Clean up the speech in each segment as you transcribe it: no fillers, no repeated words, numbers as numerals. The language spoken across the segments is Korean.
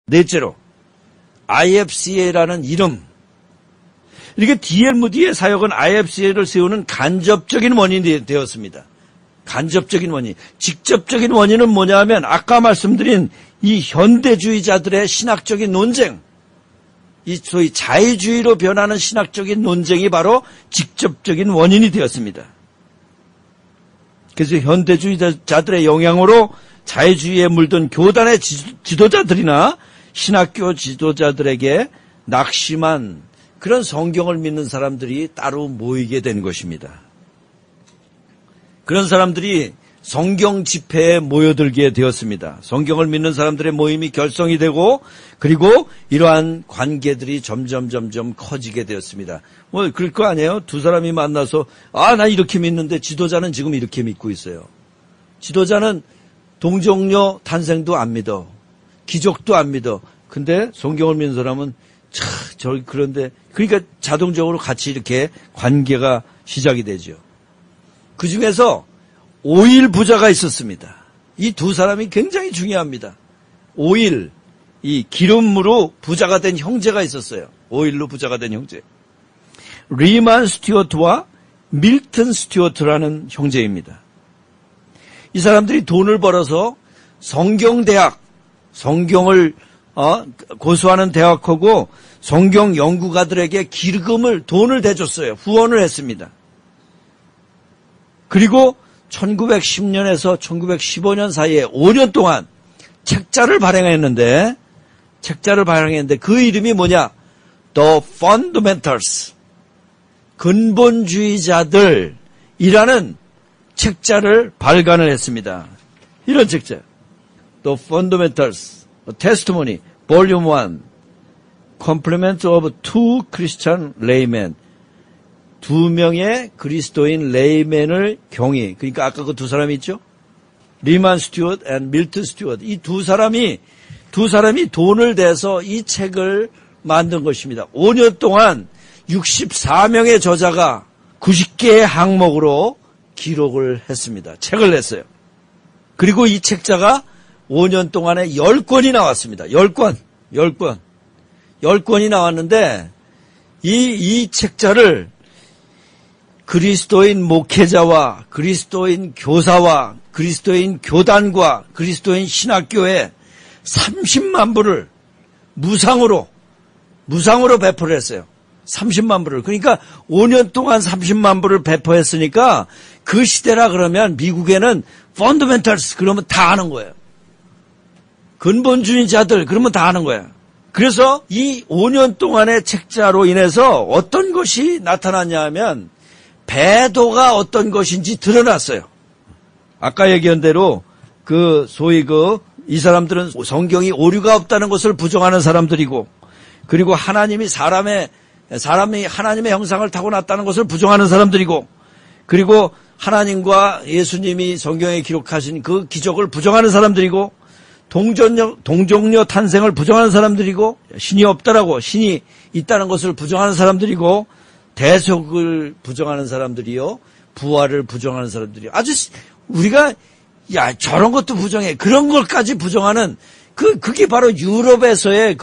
넷째로 IFCA라는 이름. 이렇게 D.L. 무디의 사역은 IFCA를 세우는 간접적인 원인이 되었습니다. 간접적인 원인. 직접적인 원인은 뭐냐면 아까 말씀드린 이 현대주의자들의 신학적인 논쟁, 이 소위 자유주의로 변하는 신학적인 논쟁이 바로 직접적인 원인이 되었습니다. 그래서 현대주의자들의 영향으로 자유주의에 물든 교단의 지도자들이나 신학교 지도자들에게 낙심한 그런 성경을 믿는 사람들이 따로 모이게 된 것입니다. 그런 사람들이 성경 집회에 모여들게 되었습니다. 성경을 믿는 사람들의 모임이 결성이 되고 그리고 이러한 관계들이 점점 커지게 되었습니다. 뭐 그럴 거 아니에요? 두 사람이 만나서 나 이렇게 믿는데 지도자는 지금 이렇게 믿고 있어요. 지도자는 동정녀 탄생도 안 믿어. 기적도 안 믿어. 근데 성경을 믿는 사람은 그런데 그러니까 자동적으로 같이 이렇게 관계가 시작이 되죠. 그 중에서 오일 부자가 있었습니다. 이 두 사람이 굉장히 중요합니다. 오일, 이 기름으로 부자가 된 형제가 있었어요. 오일로 부자가 된 형제. 리만 스튜어트와 밀턴 스튜어트라는 형제입니다. 이 사람들이 돈을 벌어서 성경대학, 성경을 고수하는 대학하고 성경 연구가들에게 기금을, 돈을 대줬어요. 후원을 했습니다. 그리고 1910년에서 1915년 사이에 5년 동안 책자를 발행했는데 그 이름이 뭐냐? The Fundamentals. 근본주의자들이라는 책자를 발간을 했습니다. 이런 책자. The Fundamentals, Testimony, Volume 1, Complement of Two Christian Laymen. 두 명의 그리스도인 레이맨을 경위. 그러니까 아까 그 두 사람이 있죠? 리만 스튜어트 and 밀턴 스튜어트. 이 두 사람이 돈을 대서 이 책을 만든 것입니다. 5년 동안 64명의 저자가 90개의 항목으로 기록을 했습니다. 책을 냈어요. 그리고 이 책자가 5년 동안에 10권이 나왔습니다. 10권이 나왔는데 이 책자를 그리스도인 목회자와 그리스도인 교사와 그리스도인 교단과 그리스도인 신학교에 30만 부를 무상으로 배포를 했어요. 30만 부를. 그러니까 5년 동안 30만 부를 배포했으니까 그 시대라 그러면 미국에는 펀더멘탈스 그러면 다 아는 거예요. 근본주의자들 그러면 다 아는 거예요. 그래서 이 5년 동안의 책자로 인해서 어떤 것이 나타났냐 하면 배도가 어떤 것인지 드러났어요. 아까 얘기한 대로 이 사람들은 성경이 오류가 없다는 것을 부정하는 사람들이고 그리고 하나님이 사람이 하나님의 형상을 타고났다는 것을 부정하는 사람들이고 그리고 하나님과 예수님이 성경에 기록하신 그 기적을 부정하는 사람들이고 동정녀 탄생을 부정하는 사람들이고 신이 없다라고 신이 있다는 것을 부정하는 사람들이고 대속을 부정하는 사람들이요 부활을 부정하는 사람들이요 아주 우리가 저런 것도 부정해 그런 것까지 부정하는 그게 바로 유럽에서의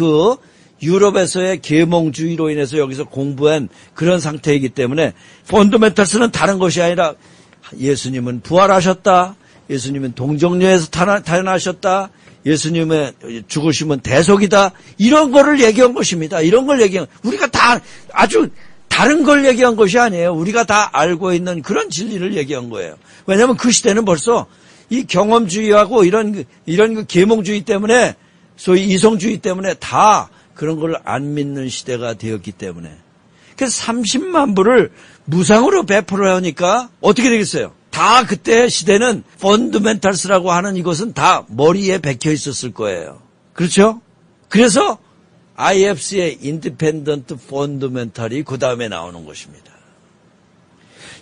계몽주의로 인해서 여기서 공부한 그런 상태이기 때문에 펀더멘탈스는 다른 것이 아니라 예수님은 부활하셨다. 예수님은 동정녀에서 태어나셨다. 예수님의 죽으심은 대속이다. 이런 거를 얘기한 것입니다. 이런 걸 얘기한 우리가 다 아주 다른 걸 얘기한 것이 아니에요. 우리가 다 알고 있는 그런 진리를 얘기한 거예요. 왜냐하면 그 시대는 벌써 이 경험주의하고 이런 계몽주의 때문에 소위 이성주의 때문에 다 그런 걸 안 믿는 시대가 되었기 때문에 그래서 30만 부를 무상으로 배포를 하니까 어떻게 되겠어요? 다 그때 시대는 펀더멘탈스라고 하는 이것은 다 머리에 박혀 있었을 거예요. 그렇죠? 그래서 IFC의 인디펜던트 펀더멘탈이 그 다음에 나오는 것입니다.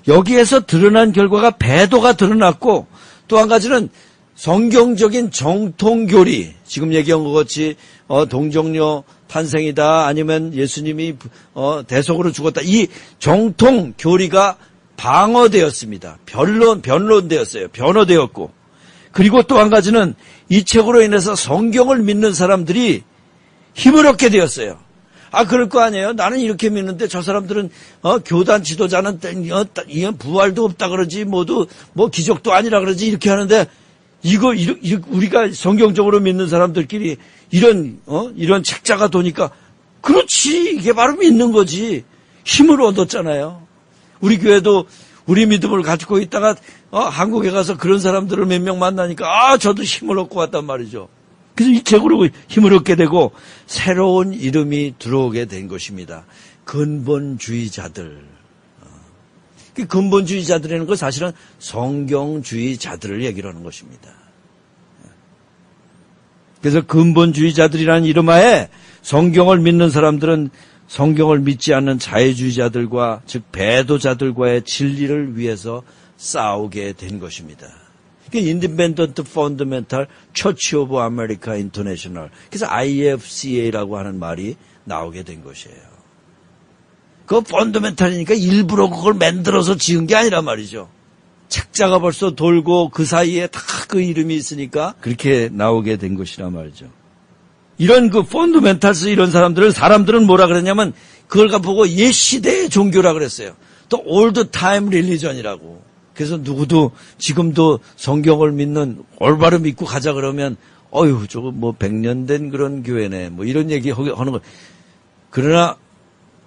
여기에서 드러난 결과가 배도가 드러났고 또 한 가지는 성경적인 정통교리 지금 얘기한 것 같이 동정녀 탄생이다 아니면 예수님이 대속으로 죽었다 이 정통교리가 방어되었습니다. 변론되었어요. 변호되었고 그리고 또 한 가지는 이 책으로 인해서 성경을 믿는 사람들이 힘을 얻게 되었어요. 그럴 거 아니에요. 나는 이렇게 믿는데 저 사람들은 교단 지도자는 부활도 없다 그러지, 모두 뭐 기적도 아니라 그러지, 이렇게 하는데 이거 우리가 성경적으로 믿는 사람들끼리 이런 책자가 도니까 그렇지, 이게 바로 믿는 거지. 힘을 얻었잖아요. 우리 교회도 우리 믿음을 가지고 있다가 한국에 가서 그런 사람들을 몇 명 만나니까 저도 힘을 얻고 왔단 말이죠. 그래서 이 책으로 힘을 얻게 되고 새로운 이름이 들어오게 된 것입니다. 근본주의자들. 그 근본주의자들이라는 건 사실은 성경주의자들을 얘기를 하는 것입니다. 그래서 근본주의자들이라는 이름하에 성경을 믿는 사람들은 성경을 믿지 않는 자유주의자들과, 즉 배도자들과의 진리를 위해서 싸우게 된 것입니다. Independent Fundamental Church of America International. 그래서 IFCA라고 하는 말이 나오게 된 것이에요. 그 펀더멘탈이니까 일부러 그걸 만들어서 지은 게 아니란 말이죠. 책자가 벌써 돌고 그 사이에 다 그 이름이 있으니까 그렇게 나오게 된 것이란 말이죠. 이런 그 펀더멘탈스 이런 사람들은 뭐라 그랬냐면 그걸 보고 옛 시대의 종교라 그랬어요. 또 올드 타임 릴리전이라고. 그래서 누구도 지금도 성경을 믿는 올바로 믿고 가자 그러면 저거 뭐 100년 된 그런 교회네, 뭐 이런 얘기 하는 거. 그러나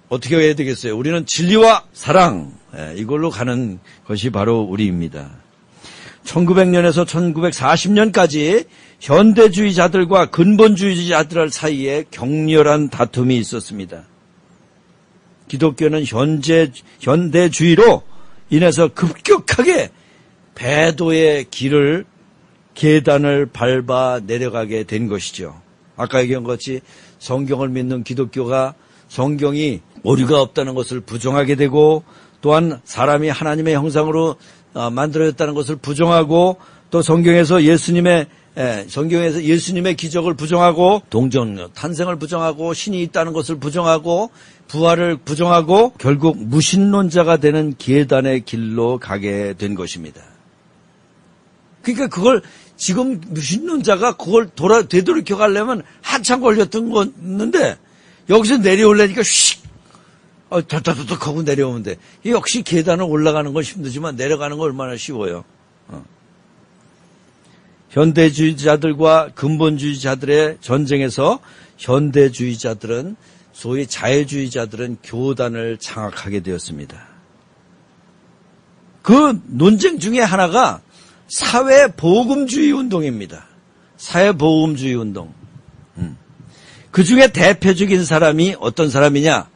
어떻게 해야 되겠어요? 우리는 진리와 사랑, 이걸로 가는 것이 바로 우리입니다. 1900년에서 1940년까지 현대주의자들과 근본주의자들 사이에 격렬한 다툼이 있었습니다. 기독교는 현대주의로 인해서 급격하게 배도의 계단을 밟아 내려가게 된 것이죠. 아까 얘기한 것 같이 성경을 믿는 기독교가 성경이 오류가 없다는 것을 부정하게 되고, 또한 사람이 하나님의 형상으로 만들어졌다는 것을 부정하고, 또 성경에서 예수님의 기적을 부정하고, 동정 탄생을 부정하고, 신이 있다는 것을 부정하고, 부활을 부정하고, 결국 무신론자가 되는 계단의 길로 가게 된 것입니다. 그러니까 그걸 지금 무신론자가 그걸 되돌이켜 가려면 한참 걸렸던 건데, 여기서 내려오려니까 휙 덜덜덜 하고 내려오면 돼. 역시 계단을 올라가는 건 힘들지만 내려가는 건 얼마나 쉬워요. 현대주의자들과 근본주의자들의 전쟁에서 현대주의자들은, 소위 자유주의자들은 교단을 장악하게 되었습니다. 그 논쟁 중에 하나가 사회보금주의 운동입니다. 사회보금주의 운동. 그 중에 대표적인 사람이 어떤 사람이냐?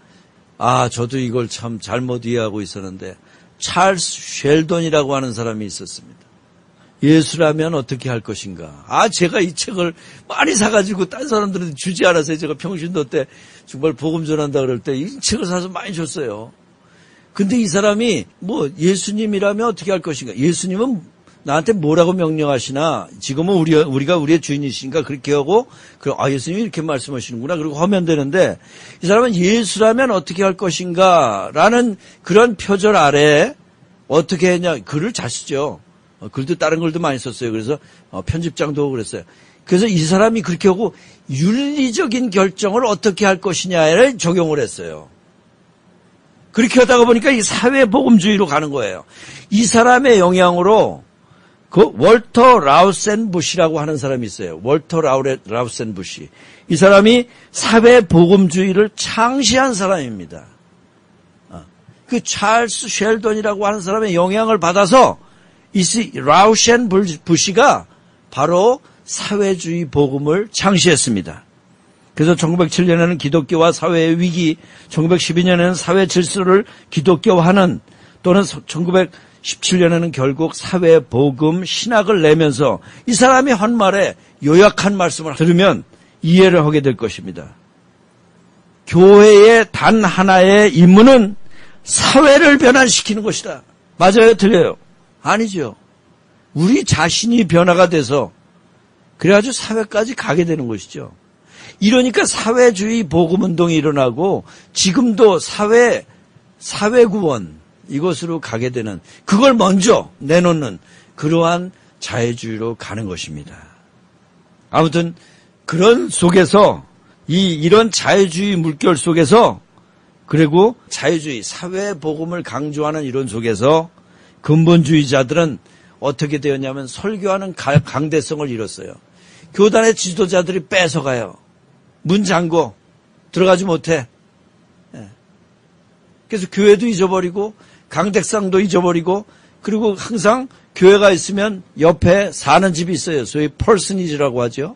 저도 이걸 참 잘못 이해하고 있었는데, 찰스 쉘던이라고 하는 사람이 있었습니다. 예수라면 어떻게 할 것인가? 제가 이 책을 많이 사가지고 딴 사람들한테 주지 않았어요. 제가 평신도 때 정말 복음 전한다 그럴 때 이 책을 사서 많이 줬어요. 근데 이 사람이 예수님이라면 어떻게 할 것인가? 예수님은 나한테 뭐라고 명령하시나? 지금은 우리가 우리의 주인이시니까 그렇게 하고, 예수님이 이렇게 말씀하시는구나. 그리고 하면 되는데, 이 사람은 예수라면 어떻게 할 것인가? 라는 그런 표절 아래 어떻게 했냐? 글을 잘 쓰죠. 글도 다른 글도 많이 썼어요. 그래서 편집장도 하고 그랬어요. 그래서 이 사람이 그렇게 하고 윤리적인 결정을 어떻게 할 것이냐를 적용을 했어요. 그렇게 하다가 보니까 이 사회복음주의로 가는 거예요. 이 사람의 영향으로 월터 라우센부시라고 하는 사람이 있어요. 월터 라우센부시. 이 사람이 사회복음주의를 창시한 사람입니다. 그 찰스 쉘던이라고 하는 사람의 영향을 받아서 이 라우센부시가 바로 사회주의 복음을 창시했습니다. 그래서 1907년에는 기독교와 사회의 위기, 1912년에는 사회 질서를 기독교화하는, 또는 1917년에는 결국 사회 복음 신학을 내면서, 이 사람이 한 말에 요약한 말씀을 들으면 이해를 하게 될 것입니다. 교회의 단 하나의 임무는 사회를 변화시키는 것이다. 맞아요? 틀려요? 아니죠. 우리 자신이 변화가 돼서 그래가지고 사회까지 가게 되는 것이죠. 이러니까 사회주의 복음운동이 일어나고 지금도 사회구원 이것으로 가게 되는, 그걸 먼저 내놓는 그러한 자유주의로 가는 것입니다. 아무튼 그런 속에서 이런 자유주의 물결 속에서, 그리고 자유주의 사회복음을 강조하는 이론 속에서 근본주의자들은 어떻게 되었냐면 설교하는 강대성을 잃었어요. 교단의 지도자들이 뺏어가요. 문 잠궈 들어가지 못해. 그래서 교회도 잊어버리고 강대상도 잊어버리고, 그리고 항상 교회가 있으면 옆에 사는 집이 있어요. 소위 퍼스니지라고 하죠.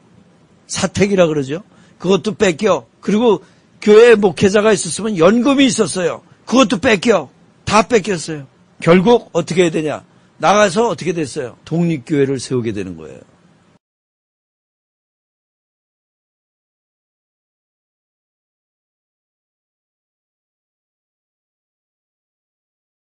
사택이라 그러죠. 그것도 뺏겨. 그리고 교회 목회자가 있었으면 연금이 있었어요. 그것도 뺏겨. 다 뺏겼어요. 결국 어떻게 해야 되냐? 나가서 어떻게 됐어요? 독립교회를 세우게 되는 거예요.